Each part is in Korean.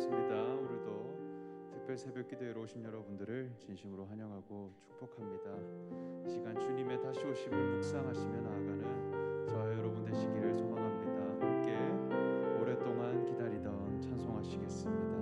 반갑습니다. 오늘도 특별 새벽 기도에 오신 여러분들을 진심으로 환영하고 축복합니다. 이 시간 주님의 다시 오심을 묵상하시며 나아가는 저와 여러분 되시기를 소망합니다. 함께 오랫동안 기다리던 찬송하시겠습니다.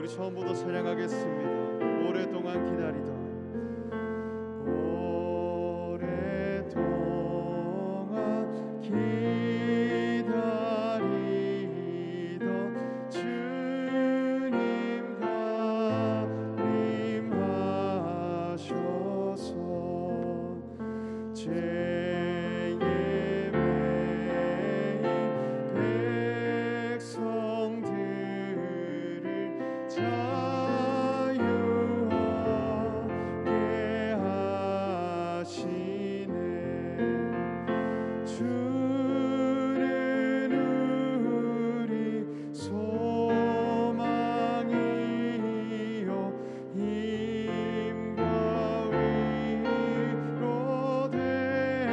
처음부터 찬양하겠습니다. 오랫동안 기다리던 주님 강림하셔서 죄의 매인 백성들을 자유하게 하시네. 주는 우리 소망이요 힘과 위로 되시네.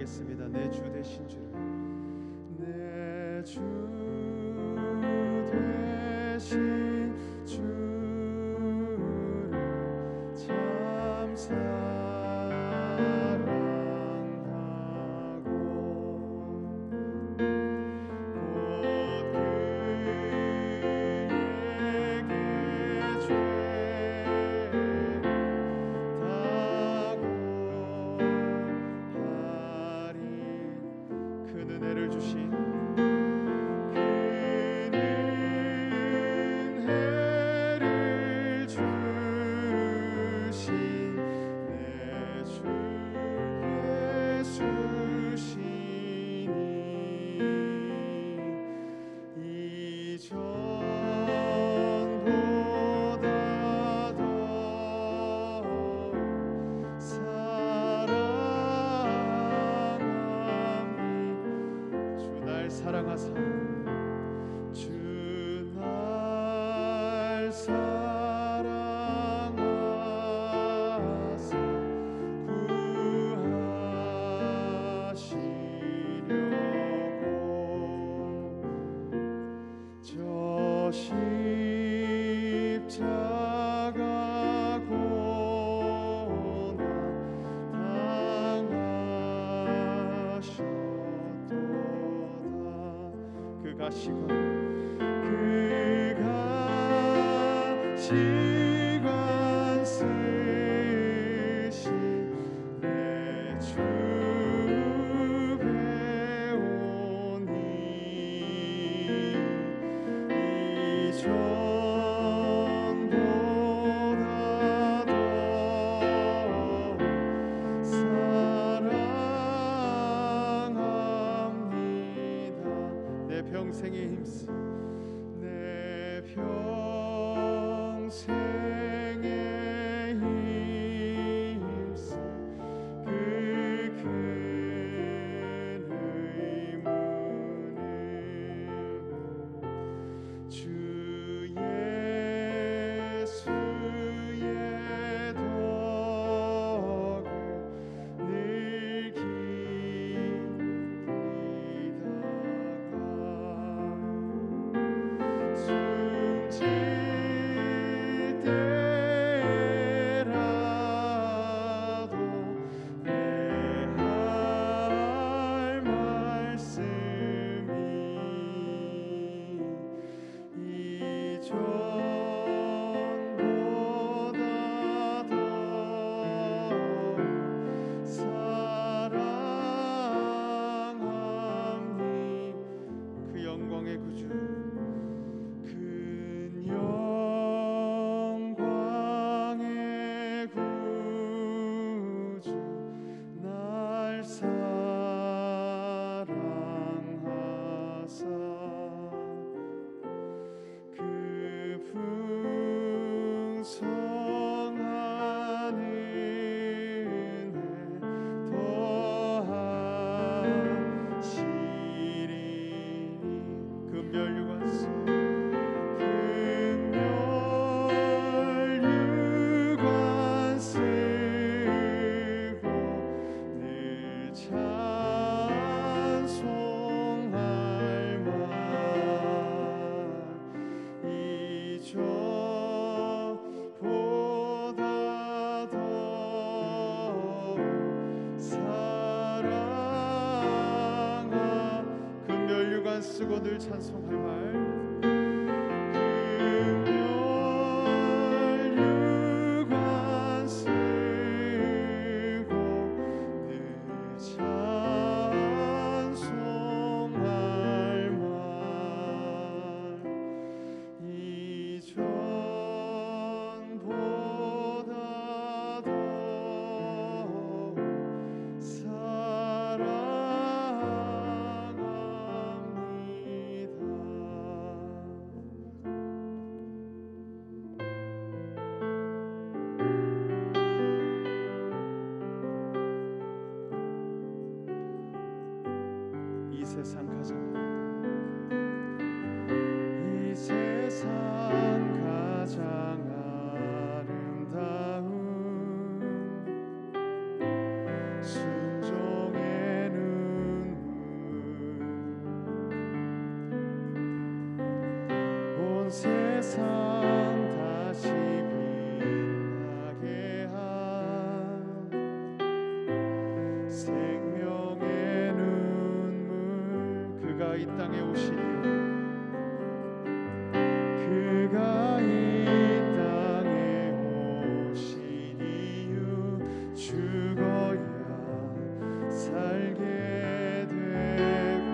고백하겠습니다. 내 주 되신 주를, 내 주 되신 주를 참 사랑하고 곧 그에게 죄를 다고하리. 그 은혜를 주신 사랑하사 주 날 사랑하사 구하시려고 저 십자가 고난 당하셨도다. 그가 시관 쓰신 내 주 배우니 이전보다 더 사랑합니다. 내 평생에 힘쓰 내 평생에 힘쓰 그 큰 의문을 주 예수의 덕을 늘 숨질 때라도 내 할 말씀이 이전보다 더 사랑합니. 그 영광의 구주, 큰 영광의 구주 날 사랑하사 그 풍성한 은혜 더하시리니. 금별유관쓰 쓰고 늘 찬송할 말 이전보다 더 사랑하. 금별유관 쓰고 늘 찬송할 말 사랑합니다. 세상 다시 빛나게 한 생명의 눈물 그가 이 땅에 오시리요 그가 이 땅에 오신 이유 죽어야 살게 되고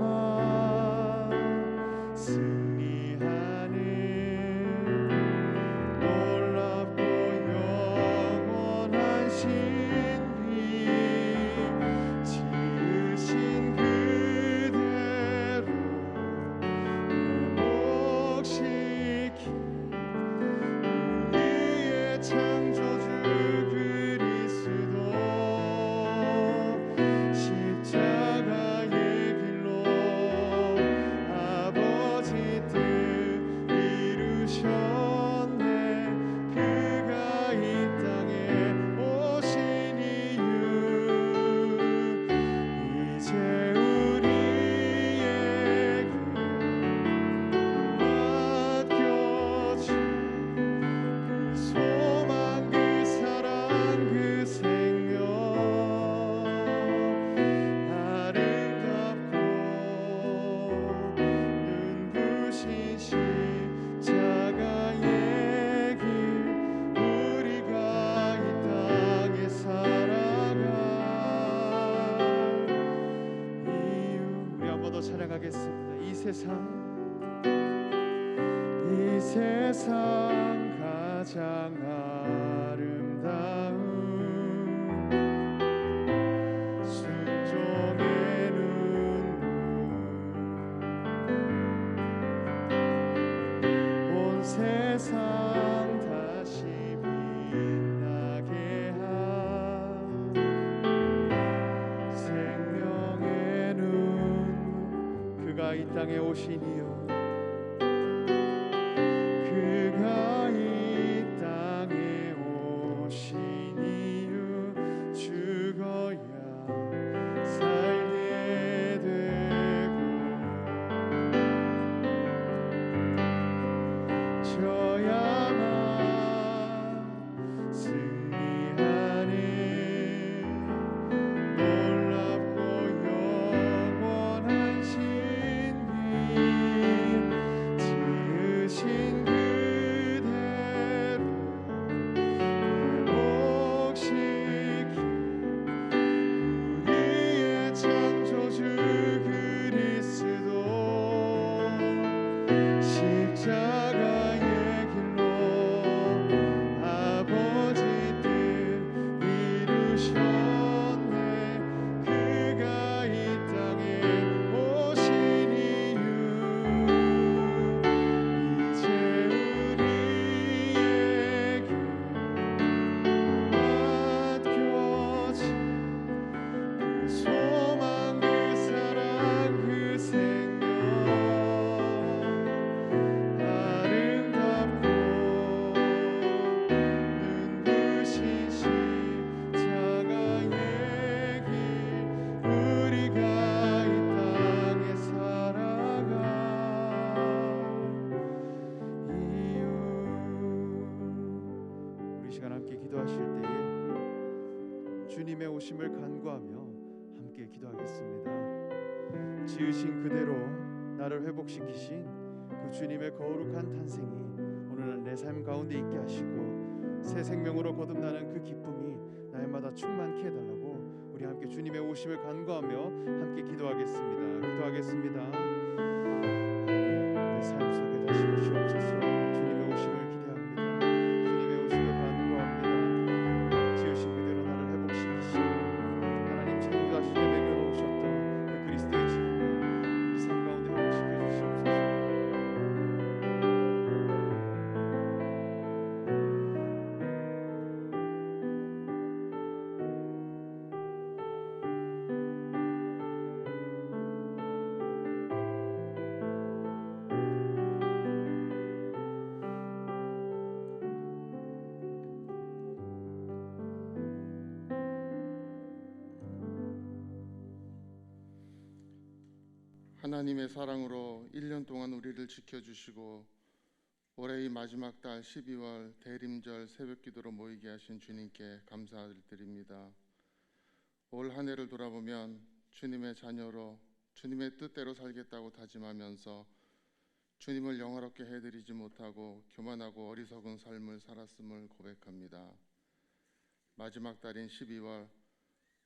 져야만 승리하는 놀랍고 영원한 신비 지으신 그대로 회복시킨 우리의 창조주 그리스도 십자가의 길로 아버지 뜻 이루셨네 그가 이 땅에 오신 이유 이제 우리에게 맡겨진 그 소망 그 사랑 그 생명 아름답고 눈부신 십자가의 길 우리가 이 땅에 살아갈 이유 우리 한 번 더 찬양하겠습니다. 이 세상 가장 아름다운 순종의 눈물 온 세상 다시 빛나게 한 생명의 눈물 그가 이 땅에 오신 이유 그가 이 땅에 오신 이유 죽어야 살게 되고 져야만 승리하는 놀랍고 영원한 신비 지으신 그대로 회복시킨 우리의 창조주 그리스도 십자가의 길로 아버지 뜻 이루셨네 그가 이 땅에 오신 이유 이제 우리에게 맡겨진 그 소망 그 사랑 그 생명 아름답고 눈부신 십자가의 길 우리가 이 땅에 살아갈 이유 우리 시간 함께 기도하실 때에 주님의 오심을 간구하며 함께 기도하겠습니다. 지으신 그대로 나를 회복시키신 그 주님의 거룩한 탄생이 오늘 내 삶 가운데 있게 하시고 새 생명으로 거듭나는 그 기쁨이 날마다 충만케 해달라고 우리 함께 주님의 오심을 간구하며 함께 기도하겠습니다. 기도하겠습니다. 내 삶 속에 다시 오시옵소서. 주님의 오심을 기대합니다. 주님의 오심을 간구합니다. 지으신 그대로 나를 회복시키시고 하나님 창조하실 때 매겨놓으셨던 그 그리스도의 진리를 우리 삶 가운데 회복시켜 주시옵소서. 하나님의 사랑으로 1년 동안 우리를 지켜주시고 올해의 마지막 달 12월 대림절 새벽기도로 모이게 하신 주님께 감사를 드립니다. 올 한 해를 돌아보면 주님의 자녀로 주님의 뜻대로 살겠다고 다짐하면서 주님을 영화롭게 해드리지 못하고 교만하고 어리석은 삶을 살았음을 고백합니다. 마지막 달인 12월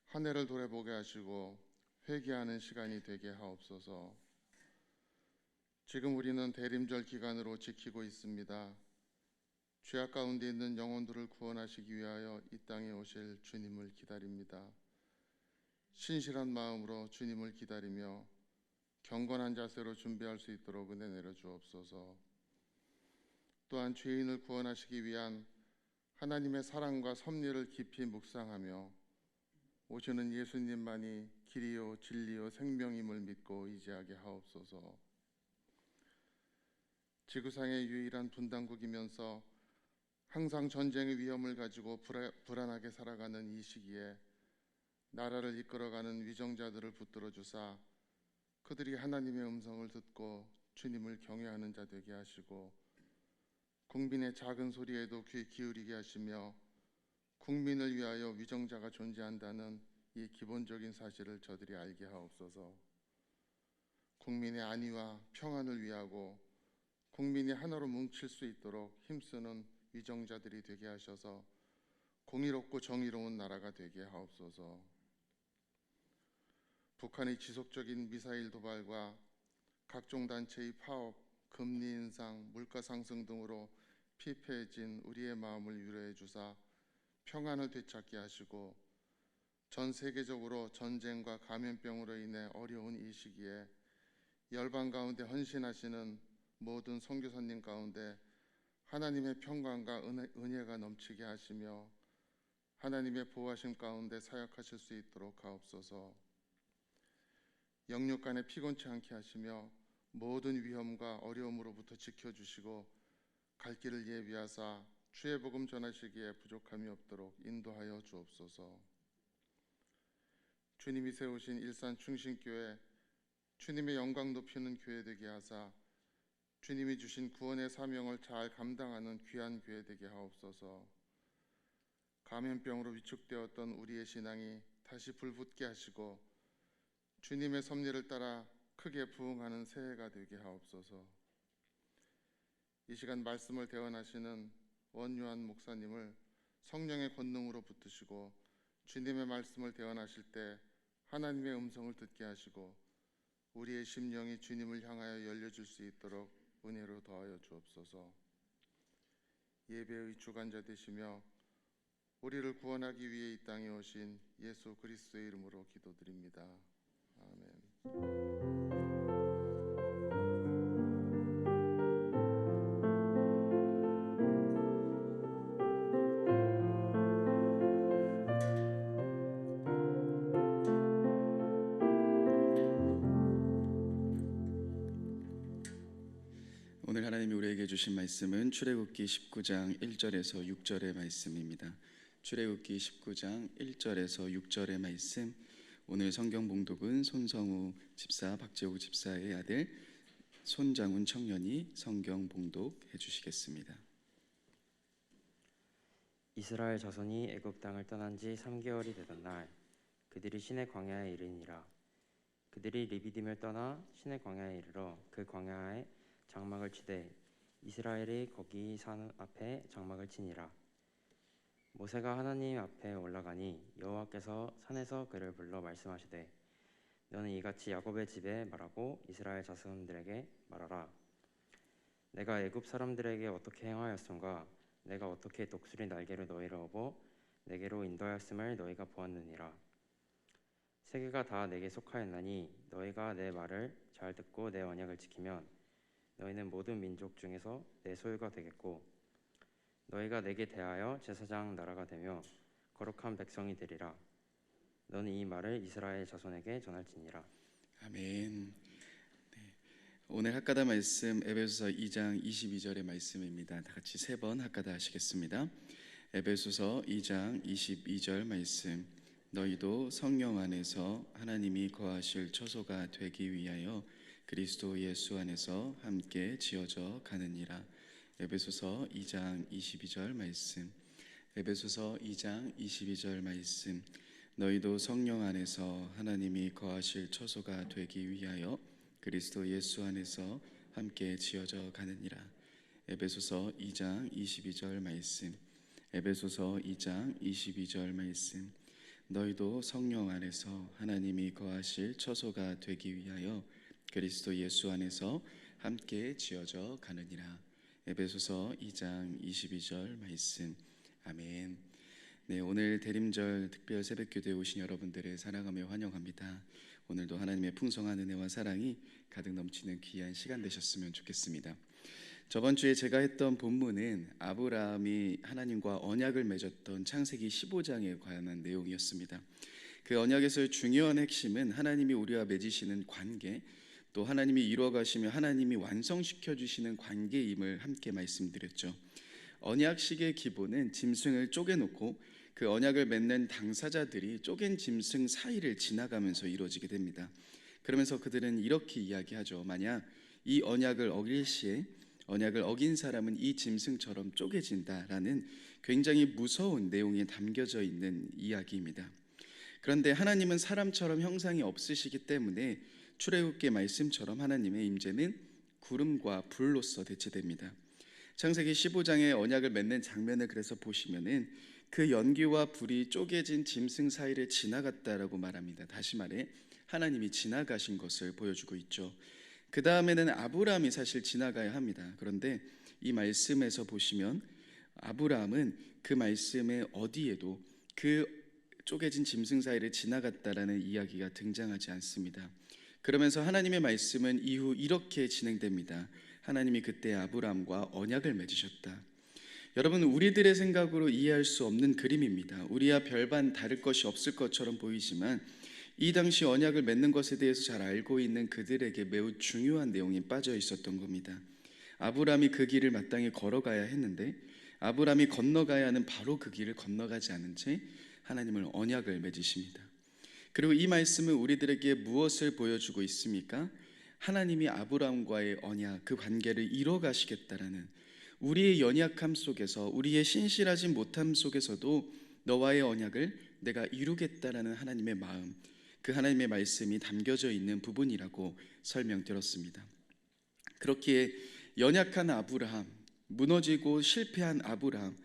한 해를 돌아보게 하시고 회개하는 시간이 되게 하옵소서. 지금 우리는 대림절 기간으로 지키고 있습니다. 죄악 가운데 있는 영혼들을 구원하시기 위하여 이 땅에 오실 주님을 기다립니다. 신실한 마음으로 주님을 기다리며 경건한 자세로 준비할 수 있도록 은혜 내려 주옵소서. 또한 죄인을 구원하시기 위한 하나님의 사랑과 섭리를 깊이 묵상하며 오시는 예수님만이 길이요 진리요 생명임을 믿고 의지하게 하옵소서. 지구상의 유일한 분단국이면서 항상 전쟁의 위험을 가지고 불안하게 살아가는 이 시기에 나라를 이끌어가는 위정자들을 붙들어 주사 그들이 하나님의 음성을 듣고 주님을 경외하는 자 되게 하시고 국민의 작은 소리에도 귀 기울이게 하시며 국민을 위하여 위정자가 존재한다는 이 기본적인 사실을 저들이 알게 하옵소서. 국민의 안위와 평안을 위하고 국민이 하나로 뭉칠 수 있도록 힘쓰는 위정자들이 되게 하셔서 공의롭고 정의로운 나라가 되게 하옵소서. 북한의 지속적인 미사일 도발과 각종 단체의 파업, 금리 인상, 물가 상승 등으로 피폐해진 우리의 마음을 위로해 주사 평안을 되찾게 하시고 전 세계적으로 전쟁과 감염병으로 인해 어려운 이 시기에 열방 가운데 헌신하시는 모든 선교사님 가운데 하나님의 평강과 은혜가 넘치게 하시며 하나님의 보호하심 가운데 사역하실 수 있도록 하옵소서. 영육 간에 피곤치 않게 하시며 모든 위험과 어려움으로부터 지켜주시고 갈 길을 예비하사 주의 복음 전하시기에 부족함이 없도록 인도하여 주옵소서. 주님이 세우신 일산 충신교회 주님의 영광 높이는 교회 되게 하사 주님이 주신 구원의 사명을 잘 감당하는 귀한 교회 되게 하옵소서. 감염병으로 위축되었던 우리의 신앙이 다시 불붙게 하시고 주님의 섭리를 따라 크게 부흥하는 새해가 되게 하옵소서. 이 시간 말씀을 대언하시는 원유한 목사님을 성령의 권능으로 붙드시고 주님의 말씀을 대언하실 때 하나님의 음성을 듣게 하시고 우리의 심령이 주님을 향하여 열려질 수 있도록 은혜로 더하여 주옵소서. 예배의 주관자 되시며 우리를 구원하기 위해 이 땅에 오신 예수 그리스도의 이름으로 기도드립니다. 아멘. 오늘 하나님이 우리에게 주신 말씀은 출애굽기 19장 1절에서 6절의 말씀입니다. 출애굽기 19장 1절에서 6절의 말씀, 오늘 성경 봉독은 손성우 집사, 박재우 집사의 아들 손장훈 청년이 성경 봉독해 주시겠습니다. 이스라엘 자손이 애굽 땅을 떠난 지 3개월이 되던 날 그들이 시내 광야에 이르니라. 그들이 리비딤을 떠나 시내 광야에 이르러 그 광야에 장막을 치되 이스라엘이 거기 산 앞에 장막을 치니라. 모세가 하나님 앞에 올라가니 여호와께서 산에서 그를 불러 말씀하시되 너는 이같이 야곱의 집에 말하고 이스라엘 자손들에게 말하라. 내가 애굽 사람들에게 어떻게 행하였음과 내가 어떻게 독수리 날개로 너희를 업어 내게로 인도하였음을 너희가 보았느니라. 세계가 다 내게 속하였나니 너희가 내 말을 잘 듣고 내 언약을 지키면 너희는 모든 민족 중에서 내 소유가 되겠고 너희가 내게 대하여 제사장 나라가 되며 거룩한 백성이 되리라. 너는 이 말을 이스라엘 자손에게 전할지니라. 아멘. 네. 오늘 학가다 말씀 에베소서 2장 22절의 말씀입니다. 다 같이 세 번 학가다 하시겠습니다. 에베소서 2장 22절 말씀. 너희도 성령 안에서 하나님이 거하실 처소가 되기 위하여 그리스도 예수 안에서 함께 지어져 가느니라. 에베소서 2장 22절 말씀. 에베소서 2장 22절 말씀. 너희도 성령 안에서 하나님이 거하실 처소가 되기 위하여 그리스도 예수 안에서 함께 지어져 가느니라. 에베소서 2장 22절 말씀. 에베소서 2장 22절 말씀. 너희도 성령 안에서 하나님이 거하실 처소가 되기 위하여 그리스도 예수 안에서 함께 지어져 가느니라. 에베소서 2장 22절 말씀. 아멘. 네, 오늘 대림절 특별 새벽기도에 오신 여러분들을 사랑하며 환영합니다. 오늘도 하나님의 풍성한 은혜와 사랑이 가득 넘치는 귀한 시간 되셨으면 좋겠습니다. 저번 주에 제가 했던 본문은 아브라함이 하나님과 언약을 맺었던 창세기 15장에 관한 내용이었습니다. 그 언약에서의 중요한 핵심은 하나님이 우리와 맺으시는 관계, 또 하나님이 이루어가시며 하나님이 완성시켜 주시는 관계임을 함께 말씀드렸죠. 언약식의 기본은 짐승을 쪼개놓고 그 언약을 맺는 당사자들이 쪼갠 짐승 사이를 지나가면서 이루어지게 됩니다. 그러면서 그들은 이렇게 이야기하죠. 만약 이 언약을 어길 시에 언약을 어긴 사람은 이 짐승처럼 쪼개진다라는 굉장히 무서운 내용이 담겨져 있는 이야기입니다. 그런데 하나님은 사람처럼 형상이 없으시기 때문에 출애굽기 말씀처럼 하나님의 임재는 구름과 불로서 대체됩니다. 창세기 15장의 언약을 맺는 장면을 그래서 보시면은 그 연기와 불이 쪼개진 짐승 사이를 지나갔다라고 말합니다. 다시 말해 하나님이 지나가신 것을 보여주고 있죠. 그 다음에는 아브라함이 사실 지나가야 합니다. 그런데 이 말씀에서 보시면 아브라함은 그 말씀의 어디에도 그 쪼개진 짐승 사이를 지나갔다라는 이야기가 등장하지 않습니다. 그러면서 하나님의 말씀은 이후 이렇게 진행됩니다. 하나님이 그때 아브라함과 언약을 맺으셨다. 여러분, 우리들의 생각으로 이해할 수 없는 그림입니다. 우리와 별반 다를 것이 없을 것처럼 보이지만 이 당시 언약을 맺는 것에 대해서 잘 알고 있는 그들에게 매우 중요한 내용이 빠져 있었던 겁니다. 아브라함이 그 길을 마땅히 걸어가야 했는데 아브라함이 건너가야 하는 바로 그 길을 건너가지 않은 채 하나님을 언약을 맺으십니다. 그리고 이 말씀은 우리들에게 무엇을 보여주고 있습니까? 하나님이 아브라함과의 언약, 그 관계를 이뤄가시겠다라는, 우리의 연약함 속에서, 우리의 신실하지 못함 속에서도 너와의 언약을 내가 이루겠다라는 하나님의 마음, 그 하나님의 말씀이 담겨져 있는 부분이라고 설명드렸습니다. 그렇기에 연약한 아브라함, 무너지고 실패한 아브라함,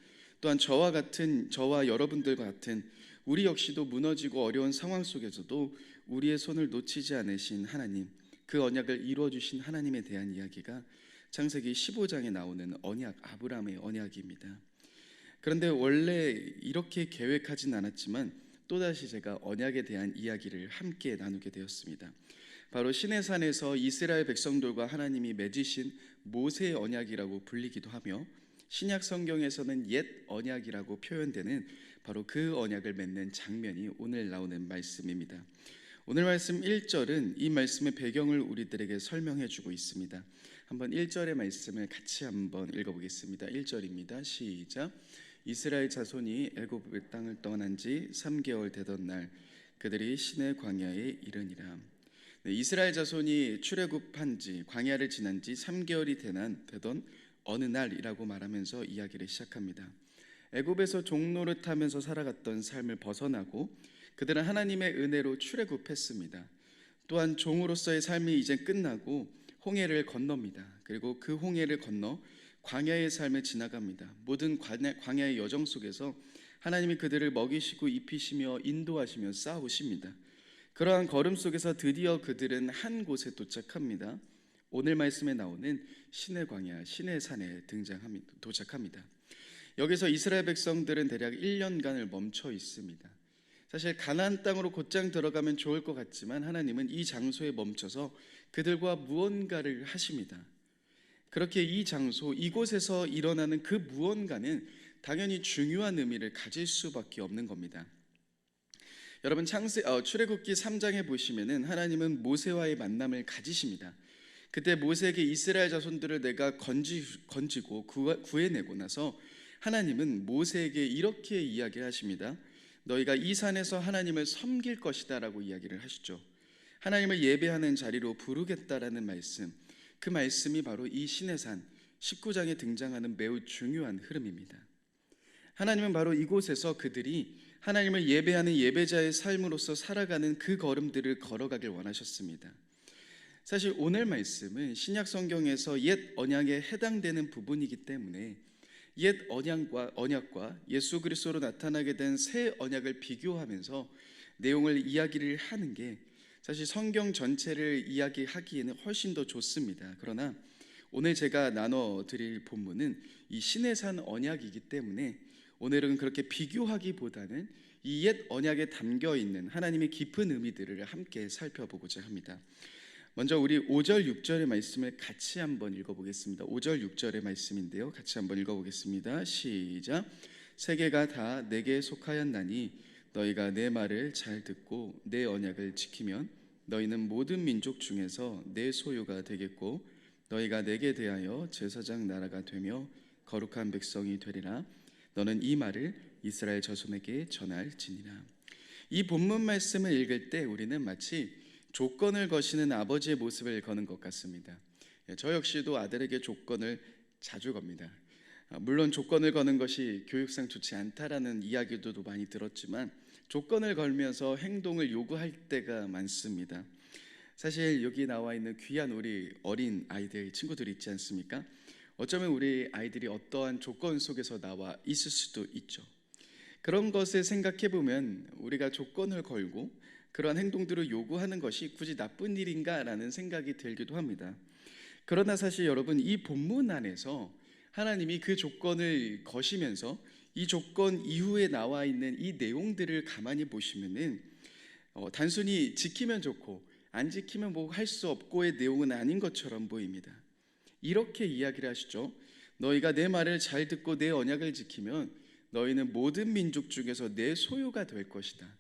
또한 저와 여러분들과 같은 우리 역시도 무너지고 어려운 상황 속에서도 우리의 손을 놓치지 않으신 하나님, 그 언약을 이루어 주신 하나님에 대한 이야기가 창세기 15장에 나오는 언약, 아브라함의 언약입니다. 그런데 원래 이렇게 계획하진 않았지만 또다시 제가 언약에 대한 이야기를 함께 나누게 되었습니다. 바로 시내산에서 이스라엘 백성들과 하나님이 맺으신 모세의 언약이라고 불리기도 하며 신약 성경에서는 옛 언약이라고 표현되는 바로 그 언약을 맺는 장면이 오늘 나오는 말씀입니다. 오늘 말씀 1절은 이 말씀의 배경을 우리들에게 설명해 주고 있습니다. 한번 1절의 말씀을 같이 한번 읽어보겠습니다. 1절입니다. 시작. 이스라엘 자손이 애굽 땅을 떠난 지 3개월 되던 날 그들이 시내 광야에 이르니라. 이스라엘 자손이 출애굽한 지, 광야를 지난 지 3개월이 되던 어느 날이라고 말하면서 이야기를 시작합니다. 애굽에서 종노릇하면서 살아갔던 삶을 벗어나고 그들은 하나님의 은혜로 출애굽했습니다. 또한 종으로서의 삶이 이제 끝나고 홍해를 건넙니다. 그리고 그 홍해를 건너 광야의 삶을 지나갑니다. 모든 광야의 여정 속에서 하나님이 그들을 먹이시고 입히시며 인도하시며 싸우십니다. 그러한 걸음 속에서 드디어 그들은 한 곳에 도착합니다. 오늘 말씀에 나오는 시내 광야, 시내 산에 도착합니다. 여기서 이스라엘 백성들은 대략 1년간을 멈춰 있습니다. 사실 가나안 땅으로 곧장 들어가면 좋을 것 같지만 하나님은 이 장소에 멈춰서 그들과 무언가를 하십니다. 그렇게 이 장소, 이곳에서 일어나는 그 무언가는 당연히 중요한 의미를 가질 수밖에 없는 겁니다. 여러분, 출애굽기 3장에 보시면은 하나님은 모세와의 만남을 가지십니다. 그때 모세에게 이스라엘 자손들을 내가 건지고 구해내고 나서 하나님은 모세에게 이렇게 이야기하십니다. 너희가 이 산에서 하나님을 섬길 것이다 라고 이야기를 하시죠. 하나님을 예배하는 자리로 부르겠다라는 말씀, 그 말씀이 바로 이 시내산 19장에 등장하는 매우 중요한 흐름입니다. 하나님은 바로 이곳에서 그들이 하나님을 예배하는 예배자의 삶으로서 살아가는 그 걸음들을 걸어가길 원하셨습니다. 사실 오늘 말씀은 신약 성경에서 옛 언약에 해당되는 부분이기 때문에 옛 언약과 예수 그리스도로 나타나게 된 새 언약을 비교하면서 내용을 이야기를 하는 게 사실 성경 전체를 이야기하기에는 훨씬 더 좋습니다. 그러나 오늘 제가 나눠드릴 본문은 이 시내산 언약이기 때문에 오늘은 그렇게 비교하기보다는 이 옛 언약에 담겨 있는 하나님의 깊은 의미들을 함께 살펴보고자 합니다. 먼저 우리 5절 6절의 말씀을 같이 한번 읽어보겠습니다. 5절 6절의 말씀인데요, 같이 한번 읽어보겠습니다. 시작. 세계가 다 내게 속하였나니 너희가 내 말을 잘 듣고 내 언약을 지키면 너희는 모든 민족 중에서 내 소유가 되겠고 너희가 내게 대하여 제사장 나라가 되며 거룩한 백성이 되리라. 너는 이 말을 이스라엘 자손에게 전할지니라. 이 본문 말씀을 읽을 때 우리는 마치 조건을 거시는 아버지의 모습을 거는 것 같습니다. 저 역시도 아들에게 조건을 자주 겁니다. 물론 조건을 거는 것이 교육상 좋지 않다라는 이야기도 많이 들었지만 조건을 걸면서 행동을 요구할 때가 많습니다. 사실 여기 나와 있는 귀한 우리 어린 아이들 친구들이 있지 않습니까? 어쩌면 우리 아이들이 어떠한 조건 속에서 나와 있을 수도 있죠. 그런 것을 생각해 보면 우리가 조건을 걸고 그러한 행동들을 요구하는 것이 굳이 나쁜 일인가라는 생각이 들기도 합니다. 그러나 사실 여러분, 이 본문 안에서 하나님이 그 조건을 거시면서 이 조건 이후에 나와 있는 이 내용들을 가만히 보시면은 단순히 지키면 좋고 안 지키면 뭐 할 수 없고의 내용은 아닌 것처럼 보입니다. 이렇게 이야기를 하시죠. 너희가 내 말을 잘 듣고 내 언약을 지키면 너희는 모든 민족 중에서 내 소유가 될 것이다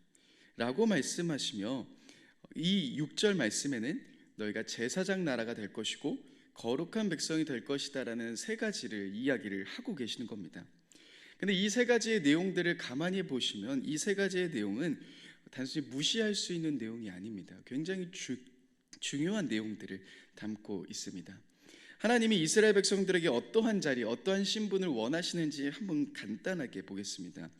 라고 말씀하시며, 이 6절 말씀에는 너희가 제사장 나라가 될 것이고 거룩한 백성이 될 것이다 라는 세 가지를 이야기를 하고 계시는 겁니다. 근데 이 세 가지의 내용들을 가만히 보시면 이 세 가지의 내용은 단순히 무시할 수 있는 내용이 아닙니다. 굉장히 중요한 내용들을 담고 있습니다. 하나님이 이스라엘 백성들에게 어떠한 자리, 어떠한 신분을 원하시는지 한번 간단하게 보겠습니다.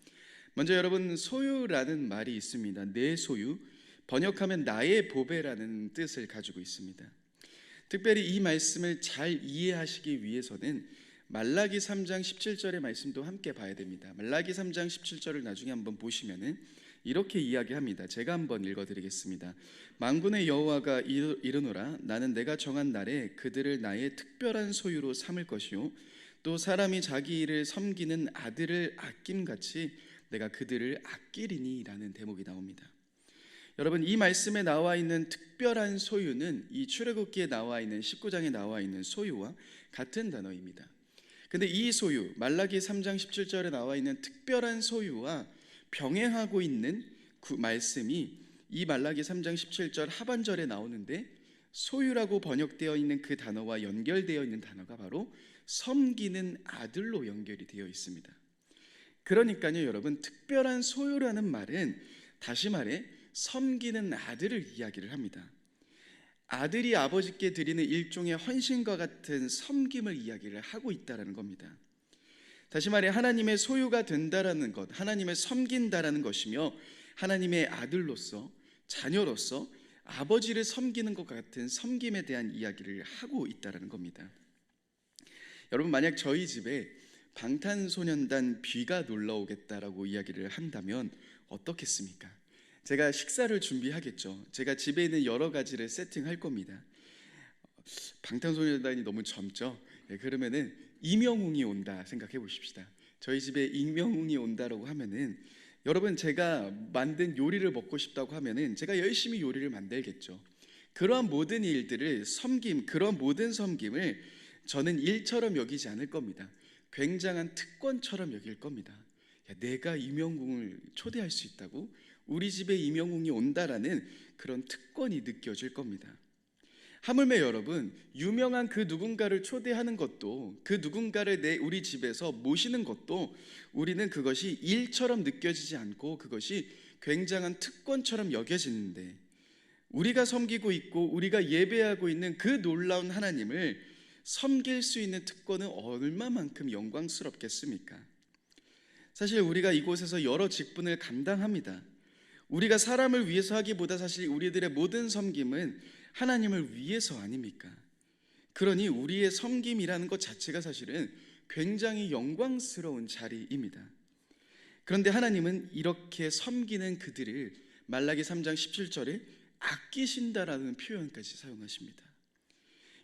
먼저 여러분, 소유라는 말이 있습니다. 내 소유, 번역하면 나의 보배라는 뜻을 가지고 있습니다. 특별히 이 말씀을 잘 이해하시기 위해서는 말라기 3장 17절의 말씀도 함께 봐야 됩니다. 말라기 3장 17절을 나중에 한번 보시면은 이렇게 이야기합니다. 제가 한번 읽어드리겠습니다. 만군의 여호와가 이르노라. 나는 내가 정한 날에 그들을 나의 특별한 소유로 삼을 것이요 또 사람이 자기 일을 섬기는 아들을 아낌같이 내가 그들을 아끼리니 라는 대목이 나옵니다. 여러분, 이 말씀에 나와 있는 특별한 소유는 이 출애굽기에 나와 있는 19장에 나와 있는 소유와 같은 단어입니다. 근데 이 소유, 말라기 3장 17절에 나와 있는 특별한 소유와 병행하고 있는 그 말씀이 이 말라기 3장 17절 하반절에 나오는데, 소유라고 번역되어 있는 그 단어와 연결되어 있는 단어가 바로 섬기는 아들로 연결이 되어 있습니다. 그러니까요 여러분, 특별한 소유라는 말은 다시 말해 섬기는 아들을 이야기를 합니다. 아들이 아버지께 드리는 일종의 헌신과 같은 섬김을 이야기를 하고 있다는 겁니다. 다시 말해 하나님의 소유가 된다라는 것, 하나님을 섬긴다라는 것이며 하나님의 아들로서, 자녀로서 아버지를 섬기는 것 같은 섬김에 대한 이야기를 하고 있다는 겁니다. 여러분, 만약 저희 집에 방탄소년단 뷔가 놀러 오겠다라고 이야기를 한다면 어떻겠습니까? 제가 식사를 준비하겠죠. 제가 집에 있는 여러 가지를 세팅할 겁니다. 방탄소년단이 너무 젊죠? 그러면은 이명웅이 온다 생각해 보십시다. 저희 집에 이명웅이 온다라고 하면은 여러분, 제가 만든 요리를 먹고 싶다고 하면은 제가 열심히 요리를 만들겠죠. 그러한 모든 일들을 그런 모든 섬김을 저는 일처럼 여기지 않을 겁니다. 굉장한 특권처럼 여길 겁니다. 야, 내가 이명웅을 초대할 수 있다고? 우리 집에 이명웅이 온다라는 그런 특권이 느껴질 겁니다. 하물며 여러분, 유명한 그 누군가를 초대하는 것도, 그 누군가를 우리 집에서 모시는 것도 우리는 그것이 일처럼 느껴지지 않고 그것이 굉장한 특권처럼 여겨지는데, 우리가 섬기고 있고 우리가 예배하고 있는 그 놀라운 하나님을 섬길 수 있는 특권은 얼마만큼 영광스럽겠습니까? 사실 우리가 이곳에서 여러 직분을 감당합니다. 우리가 사람을 위해서 하기보다 사실 우리들의 모든 섬김은 하나님을 위해서 아닙니까? 그러니 우리의 섬김이라는 것 자체가 사실은 굉장히 영광스러운 자리입니다. 그런데 하나님은 이렇게 섬기는 그들을 말라기 3장 17절에 아끼신다라는 표현까지 사용하십니다.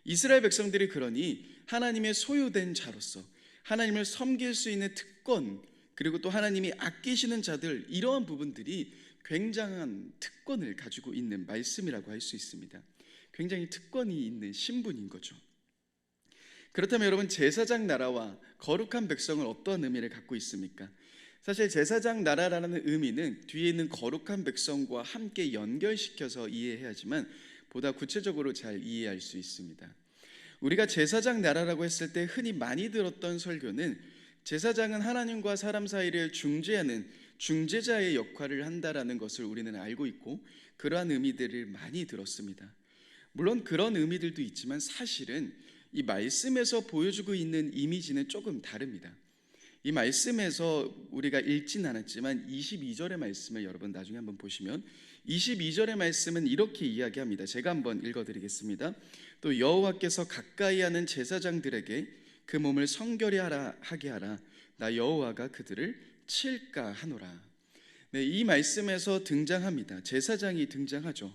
이스라엘 백성들이 그러니 하나님의 소유된 자로서 하나님을 섬길 수 있는 특권, 그리고 또 하나님이 아끼시는 자들, 이러한 부분들이 굉장한 특권을 가지고 있는 말씀이라고 할 수 있습니다. 굉장히 특권이 있는 신분인 거죠. 그렇다면 여러분, 제사장 나라와 거룩한 백성은 어떤 의미를 갖고 있습니까? 사실 제사장 나라라는 의미는 뒤에 있는 거룩한 백성과 함께 연결시켜서 이해해야지만 보다 구체적으로 잘 이해할 수 있습니다. 우리가 제사장 나라라고 했을 때 흔히 많이 들었던 설교는 제사장은 하나님과 사람 사이를 중재하는 중재자의 역할을 한다라는 것을 우리는 알고 있고 그러한 의미들을 많이 들었습니다. 물론 그런 의미들도 있지만 사실은 이 말씀에서 보여주고 있는 이미지는 조금 다릅니다. 이 말씀에서 우리가 읽진 않았지만 22절의 말씀을 여러분 나중에 한번 보시면 22절의 말씀은 이렇게 이야기합니다. 제가 한번 읽어드리겠습니다. 또 여호와께서 가까이 하는 제사장들에게 그 몸을 성결히 하게 하라. 나 여호와가 그들을 칠까 하노라. 네, 이 말씀에서 등장합니다. 제사장이 등장하죠.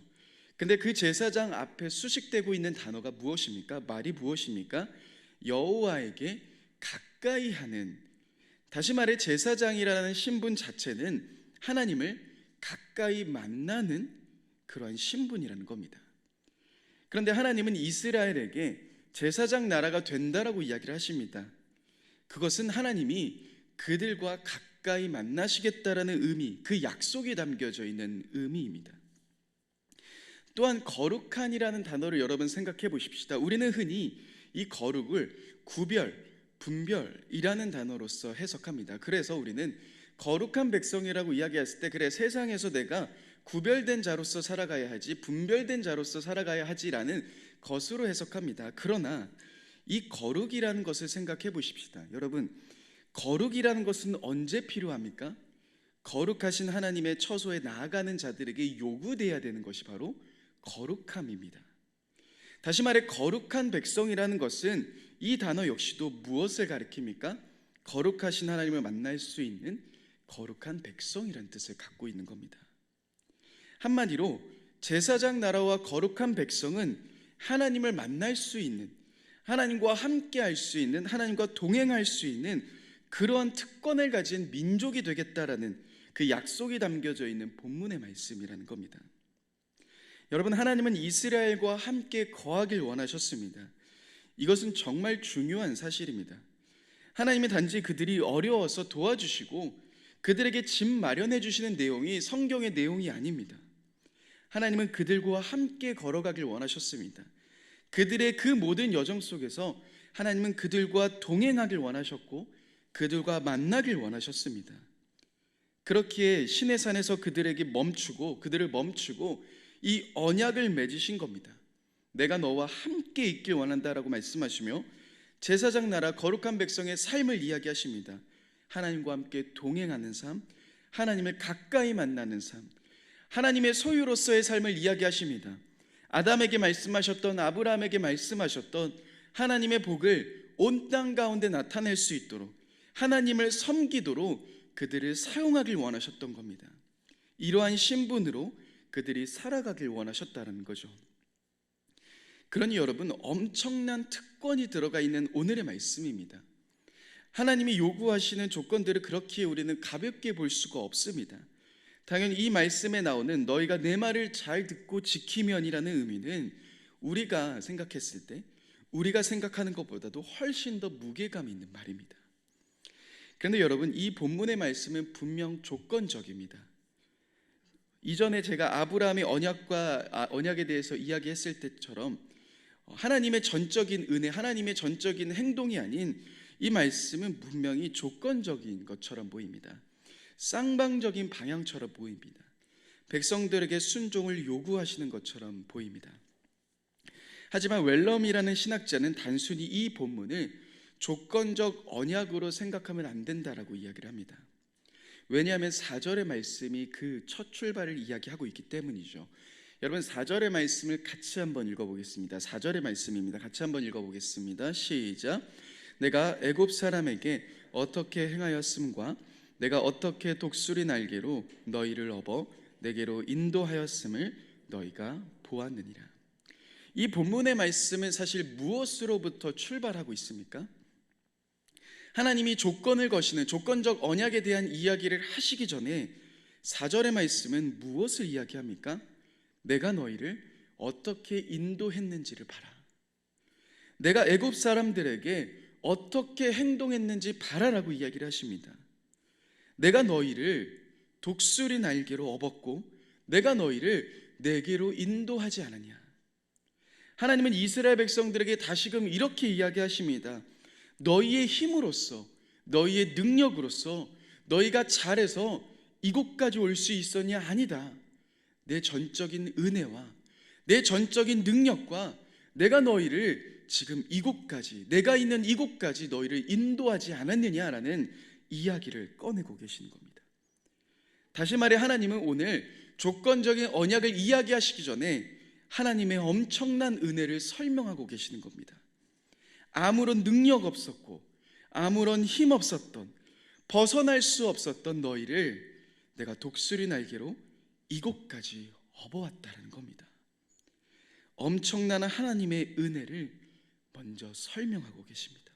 근데 그 제사장 앞에 수식되고 있는 단어가 무엇입니까? 말이 무엇입니까? 여호와에게 가까이 하는, 다시 말해 제사장이라는 신분 자체는 하나님을 가까이 만나는 그러한 신분이라는 겁니다. 그런데 하나님은 이스라엘에게 제사장 나라가 된다라고 이야기를 하십니다. 그것은 하나님이 그들과 가까이 만나시겠다라는 의미, 그 약속이 담겨져 있는 의미입니다. 또한 거룩한이라는 단어를 여러분 생각해 보십시다. 우리는 흔히 이 거룩을 구별, 분별이라는 단어로서 해석합니다. 그래서 우리는 거룩한 백성이라고 이야기했을 때 그래 세상에서 내가 구별된 자로서 살아가야 하지, 분별된 자로서 살아가야 하지라는 것으로 해석합니다. 그러나 이 거룩이라는 것을 생각해 보십시다. 여러분, 거룩이라는 것은 언제 필요합니까? 거룩하신 하나님의 처소에 나아가는 자들에게 요구돼야 되는 것이 바로 거룩함입니다. 다시 말해 거룩한 백성이라는 것은 이 단어 역시도 무엇을 가리킵니까? 거룩하신 하나님을 만날 수 있는 거룩한 백성이라는 뜻을 갖고 있는 겁니다. 한마디로 제사장 나라와 거룩한 백성은 하나님을 만날 수 있는, 하나님과 함께 할 수 있는, 하나님과 동행할 수 있는 그러한 특권을 가진 민족이 되겠다라는 그 약속이 담겨져 있는 본문의 말씀이라는 겁니다. 여러분, 하나님은 이스라엘과 함께 거하길 원하셨습니다. 이것은 정말 중요한 사실입니다. 하나님이 단지 그들이 어려워서 도와주시고 그들에게 집 마련해 주시는 내용이 성경의 내용이 아닙니다. 하나님은 그들과 함께 걸어가길 원하셨습니다. 그들의 그 모든 여정 속에서 하나님은 그들과 동행하길 원하셨고 그들과 만나길 원하셨습니다. 그렇기에 시내산에서 그들을 멈추고 이 언약을 맺으신 겁니다. 내가 너와 함께 있길 원한다라고 말씀하시며 제사장 나라 거룩한 백성의 삶을 이야기하십니다. 하나님과 함께 동행하는 삶, 하나님을 가까이 만나는 삶, 하나님의 소유로서의 삶을 이야기하십니다. 아담에게 말씀하셨던, 아브라함에게 말씀하셨던 하나님의 복을 온 땅 가운데 나타낼 수 있도록 하나님을 섬기도록 그들을 사용하길 원하셨던 겁니다. 이러한 신분으로 그들이 살아가길 원하셨다는 거죠. 그러니 여러분, 엄청난 특권이 들어가 있는 오늘의 말씀입니다. 하나님이 요구하시는 조건들을 그렇게 우리는 가볍게 볼 수가 없습니다. 당연히 이 말씀에 나오는 너희가 내 말을 잘 듣고 지키면이라는 의미는 우리가 생각했을 때 우리가 생각하는 것보다도 훨씬 더 무게감 있는 말입니다. 그런데 여러분, 이 본문의 말씀은 분명 조건적입니다. 이전에 제가 아브라함의 언약에 대해서 이야기했을 때처럼 하나님의 전적인 은혜, 하나님의 전적인 행동이 아닌 이 말씀은 분명히 조건적인 것처럼 보입니다. 쌍방적인 방향처럼 보입니다. 백성들에게 순종을 요구하시는 것처럼 보입니다. 하지만 웰럼이라는 신학자는 단순히 이 본문을 조건적 언약으로 생각하면 안 된다라고 이야기를 합니다. 왜냐하면 4절의 말씀이 그 첫 출발을 이야기하고 있기 때문이죠. 여러분 4절의 말씀을 같이 한번 읽어보겠습니다. 4절의 말씀입니다. 같이 한번 읽어보겠습니다. 시작. 내가 애굽 사람에게 어떻게 행하였음과 내가 어떻게 독수리 날개로 너희를 업어 내게로 인도하였음을 너희가 보았느니라. 이 본문의 말씀은 사실 무엇으로부터 출발하고 있습니까? 하나님이 조건을 거시는 조건적 언약에 대한 이야기를 하시기 전에 4절의 말씀은 무엇을 이야기합니까? 내가 너희를 어떻게 인도했는지를 봐라. 내가 애굽 사람들에게 어떻게 행동했는지 봐라라고 이야기를 하십니다. 내가 너희를 독수리 날개로 업었고 내가 너희를 내게로 인도하지 않았냐. 하나님은 이스라엘 백성들에게 다시금 이렇게 이야기하십니다. 너희의 힘으로써 너희의 능력으로서 너희가 잘해서 이곳까지 올 수 있었냐? 아니다. 내 전적인 은혜와 내 전적인 능력과 내가 너희를 지금 이곳까지, 내가 있는 이곳까지 너희를 인도하지 않았느냐라는 이야기를 꺼내고 계시는 겁니다. 다시 말해 하나님은 오늘 조건적인 언약을 이야기하시기 전에 하나님의 엄청난 은혜를 설명하고 계시는 겁니다. 아무런 능력 없었고 아무런 힘 없었던, 벗어날 수 없었던 너희를 내가 독수리 날개로 이곳까지 업어왔다는 겁니다. 엄청난 하나님의 은혜를 먼저 설명하고 계십니다.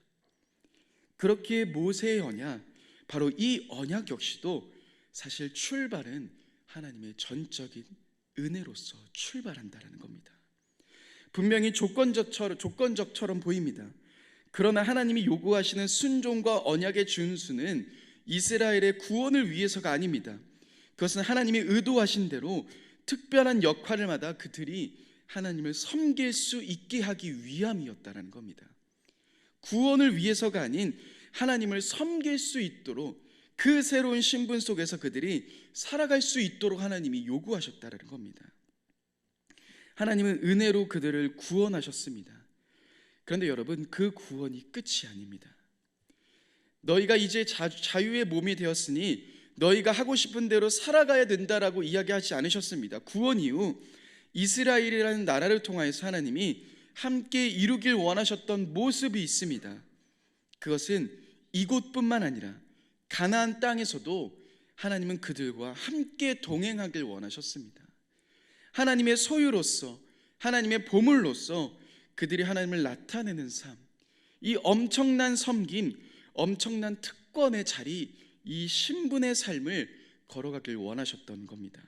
그렇기에 모세의 언약, 바로 이 언약 역시도 사실 출발은 하나님의 전적인 은혜로서 출발한다는 겁니다. 분명히 조건적처럼 보입니다. 그러나 하나님이 요구하시는 순종과 언약의 준수는 이스라엘의 구원을 위해서가 아닙니다. 그것은 하나님이 의도하신 대로 특별한 역할을마다 그들이 하나님을 섬길 수 있게 하기 위함이었다는 겁니다. 구원을 위해서가 아닌 하나님을 섬길 수 있도록 그 새로운 신분 속에서 그들이 살아갈 수 있도록 하나님이 요구하셨다는 겁니다. 하나님은 은혜로 그들을 구원하셨습니다. 그런데 여러분, 그 구원이 끝이 아닙니다. 너희가 이제 자유의 몸이 되었으니 너희가 하고 싶은 대로 살아가야 된다라고 이야기하지 않으셨습니다. 구원 이후 이스라엘이라는 나라를 통하여서 하나님이 함께 이루길 원하셨던 모습이 있습니다. 그것은 이곳뿐만 아니라 가나안 땅에서도 하나님은 그들과 함께 동행하길 원하셨습니다. 하나님의 소유로서, 하나님의 보물로서 그들이 하나님을 나타내는 삶, 이 엄청난 섬김, 엄청난 특권의 자리, 이 신분의 삶을 걸어가길 원하셨던 겁니다.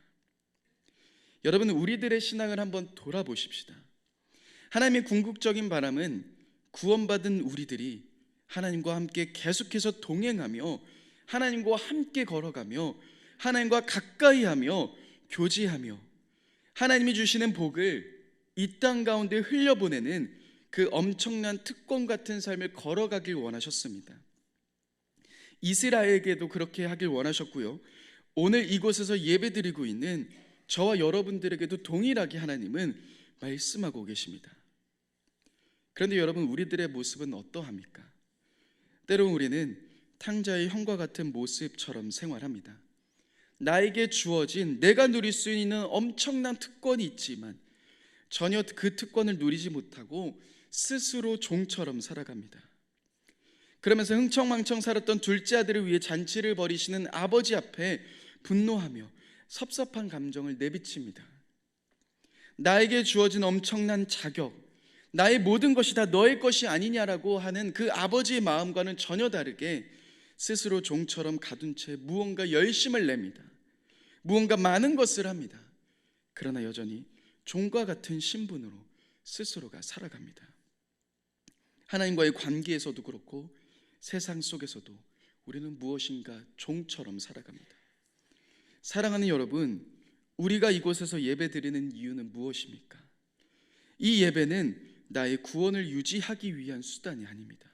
여러분, 우리들의 신앙을 한번 돌아보십시다. 하나님의 궁극적인 바람은 구원받은 우리들이 하나님과 함께 계속해서 동행하며 하나님과 함께 걸어가며 하나님과 가까이하며 교제하며 하나님이 주시는 복을 이 땅 가운데 흘려보내는 그 엄청난 특권 같은 삶을 걸어가길 원하셨습니다. 이스라엘에게도 그렇게 하길 원하셨고요, 오늘 이곳에서 예배드리고 있는 저와 여러분들에게도 동일하게 하나님은 말씀하고 계십니다. 그런데 여러분, 우리들의 모습은 어떠합니까? 때론 우리는 탕자의 형과 같은 모습처럼 생활합니다. 나에게 주어진, 내가 누릴 수 있는 엄청난 특권이 있지만 전혀 그 특권을 누리지 못하고 스스로 종처럼 살아갑니다. 그러면서 흥청망청 살았던 둘째 아들을 위해 잔치를 벌이시는 아버지 앞에 분노하며 섭섭한 감정을 내비칩니다. 나에게 주어진 엄청난 자격, 나의 모든 것이 다 너의 것이 아니냐라고 하는 그 아버지의 마음과는 전혀 다르게 스스로 종처럼 가둔 채 무언가 열심을 냅니다. 무언가 많은 것을 합니다. 그러나 여전히 종과 같은 신분으로 스스로가 살아갑니다. 하나님과의 관계에서도 그렇고 세상 속에서도 우리는 무엇인가 종처럼 살아갑니다. 사랑하는 여러분, 우리가 이곳에서 예배드리는 이유는 무엇입니까? 이 예배는 나의 구원을 유지하기 위한 수단이 아닙니다.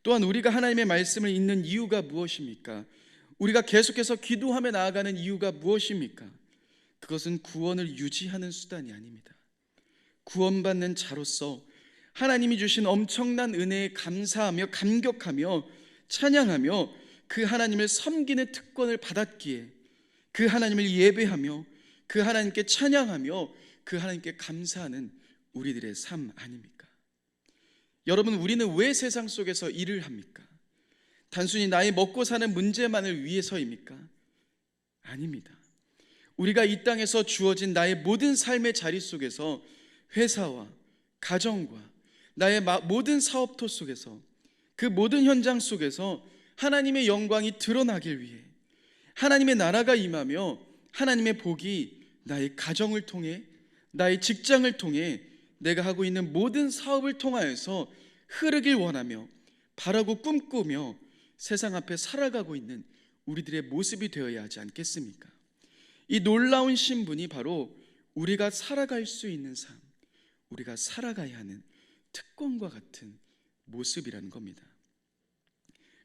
또한 우리가 하나님의 말씀을 읽는 이유가 무엇입니까? 우리가 계속해서 기도하며 나아가는 이유가 무엇입니까? 그것은 구원을 유지하는 수단이 아닙니다. 구원받는 자로서 하나님이 주신 엄청난 은혜에 감사하며 감격하며 찬양하며 그 하나님을 섬기는 특권을 받았기에 그 하나님을 예배하며 그 하나님께 찬양하며 그 하나님께 감사하는 우리들의 삶 아닙니까? 여러분, 우리는 왜 세상 속에서 일을 합니까? 단순히 나의 먹고 사는 문제만을 위해서입니까? 아닙니다. 우리가 이 땅에서 주어진 나의 모든 삶의 자리 속에서 회사와 가정과 나의 모든 사업토 속에서 그 모든 현장 속에서 하나님의 영광이 드러나길 위해 하나님의 나라가 임하며 하나님의 복이 나의 가정을 통해 나의 직장을 통해 내가 하고 있는 모든 사업을 통하여서 흐르길 원하며 바라고 꿈꾸며 세상 앞에 살아가고 있는 우리들의 모습이 되어야 하지 않겠습니까? 이 놀라운 신분이 바로 우리가 살아갈 수 있는 삶, 우리가 살아가야 하는 특권과 같은 모습이라는 겁니다.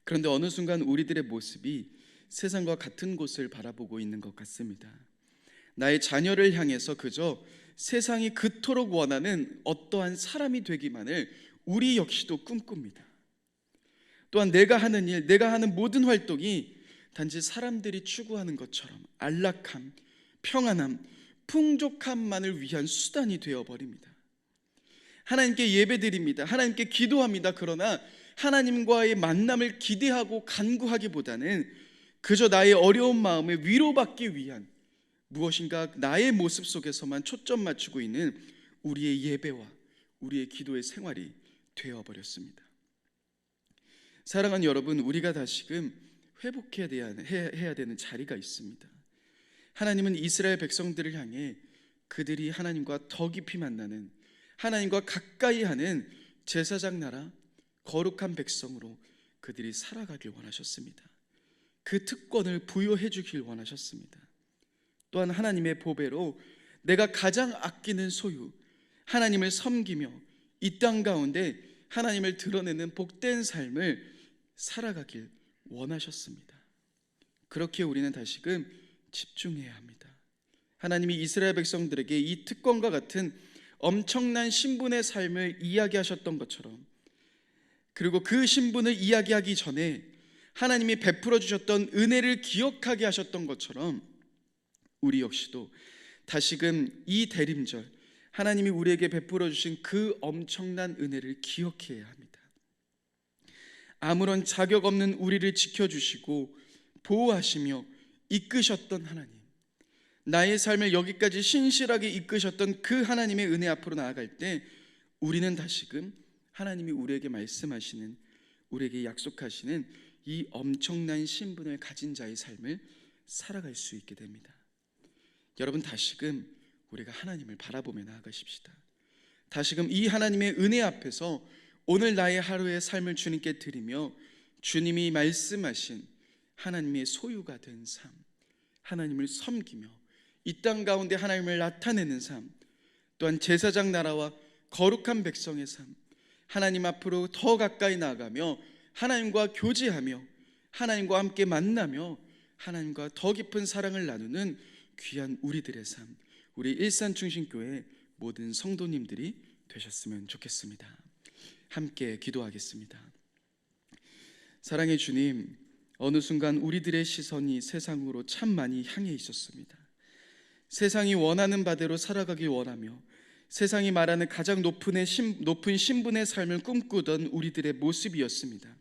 그런데 어느 순간 우리들의 모습이 세상과 같은 곳을 바라보고 있는 것 같습니다. 나의 자녀를 향해서 그저 세상이 그토록 원하는 어떠한 사람이 되기만을 우리 역시도 꿈꿉니다. 또한 내가 하는 일, 내가 하는 모든 활동이 단지 사람들이 추구하는 것처럼 안락함, 평안함, 풍족함만을 위한 수단이 되어버립니다. 하나님께 예배드립니다. 하나님께 기도합니다. 그러나 하나님과의 만남을 기대하고 간구하기보다는 그저 나의 어려운 마음에 위로받기 위한 무엇인가 나의 모습 속에서만 초점 맞추고 있는 우리의 예배와 우리의 기도의 생활이 되어버렸습니다. 사랑하는 여러분, 우리가 다시금 회복해야 되는 자리가 있습니다. 하나님은 이스라엘 백성들을 향해 그들이 하나님과 더 깊이 만나는, 하나님과 가까이 하는 제사장 나라, 거룩한 백성으로 그들이 살아가길 원하셨습니다. 그 특권을 부여해 주길 원하셨습니다. 또한 하나님의 보배로 내가 가장 아끼는 소유, 하나님을 섬기며 이 땅 가운데 하나님을 드러내는 복된 삶을 살아가길 원하셨습니다. 그렇게 우리는 다시금 집중해야 합니다. 하나님이 이스라엘 백성들에게 이 특권과 같은 엄청난 신분의 삶을 이야기하셨던 것처럼, 그리고 그 신분을 이야기하기 전에 하나님이 베풀어 주셨던 은혜를 기억하게 하셨던 것처럼 우리 역시도 다시금 이 대림절 하나님이 우리에게 베풀어 주신 그 엄청난 은혜를 기억해야 합니다. 아무런 자격 없는 우리를 지켜주시고 보호하시며 이끄셨던 하나님, 나의 삶을 여기까지 신실하게 이끄셨던 그 하나님의 은혜 앞으로 나아갈 때 우리는 다시금 하나님이 우리에게 말씀하시는, 우리에게 약속하시는 이 엄청난 신분을 가진 자의 삶을 살아갈 수 있게 됩니다. 여러분, 다시금 우리가 하나님을 바라보며 나아가십시다. 다시금 이 하나님의 은혜 앞에서 오늘 나의 하루의 삶을 주님께 드리며 주님이 말씀하신 하나님의 소유가 된 삶, 하나님을 섬기며 이 땅 가운데 하나님을 나타내는 삶, 또한 제사장 나라와 거룩한 백성의 삶, 하나님 앞으로 더 가까이 나아가며 하나님과 교제하며 하나님과 함께 만나며 하나님과 더 깊은 사랑을 나누는 귀한 우리들의 삶, 우리 일산중심교회 모든 성도님들이 되셨으면 좋겠습니다. 함께 기도하겠습니다. 사랑의 주님, 어느 순간 우리들의 시선이 세상으로 참 많이 향해 있었습니다. 세상이 원하는 바대로 살아가길 원하며 세상이 말하는 가장 높은 신분의 삶을 꿈꾸던 우리들의 모습이었습니다.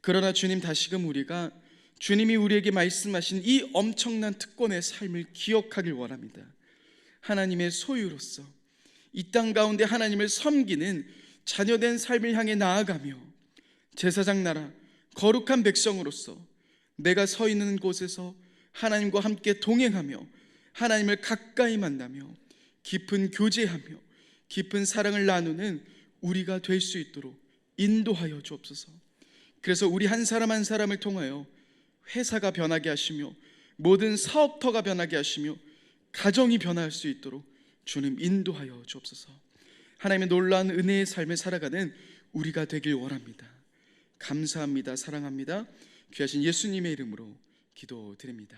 그러나 주님, 다시금 우리가 주님이 우리에게 말씀하신 이 엄청난 특권의 삶을 기억하길 원합니다. 하나님의 소유로서 이 땅 가운데 하나님을 섬기는 자녀된 삶을 향해 나아가며 제사장 나라, 거룩한 백성으로서 내가 서 있는 곳에서 하나님과 함께 동행하며 하나님을 가까이 만나며 깊은 교제하며 깊은 사랑을 나누는 우리가 될 수 있도록 인도하여 주옵소서. 그래서 우리 한 사람 한 사람을 통하여 회사가 변하게 하시며 모든 사업터가 변하게 하시며 가정이 변할 수 있도록 주님 인도하여 주옵소서. 하나님의 놀라운 은혜의 삶을 살아가는 우리가 되길 원합니다. 감사합니다. 사랑합니다. 귀하신 예수님의 이름으로 기도드립니다.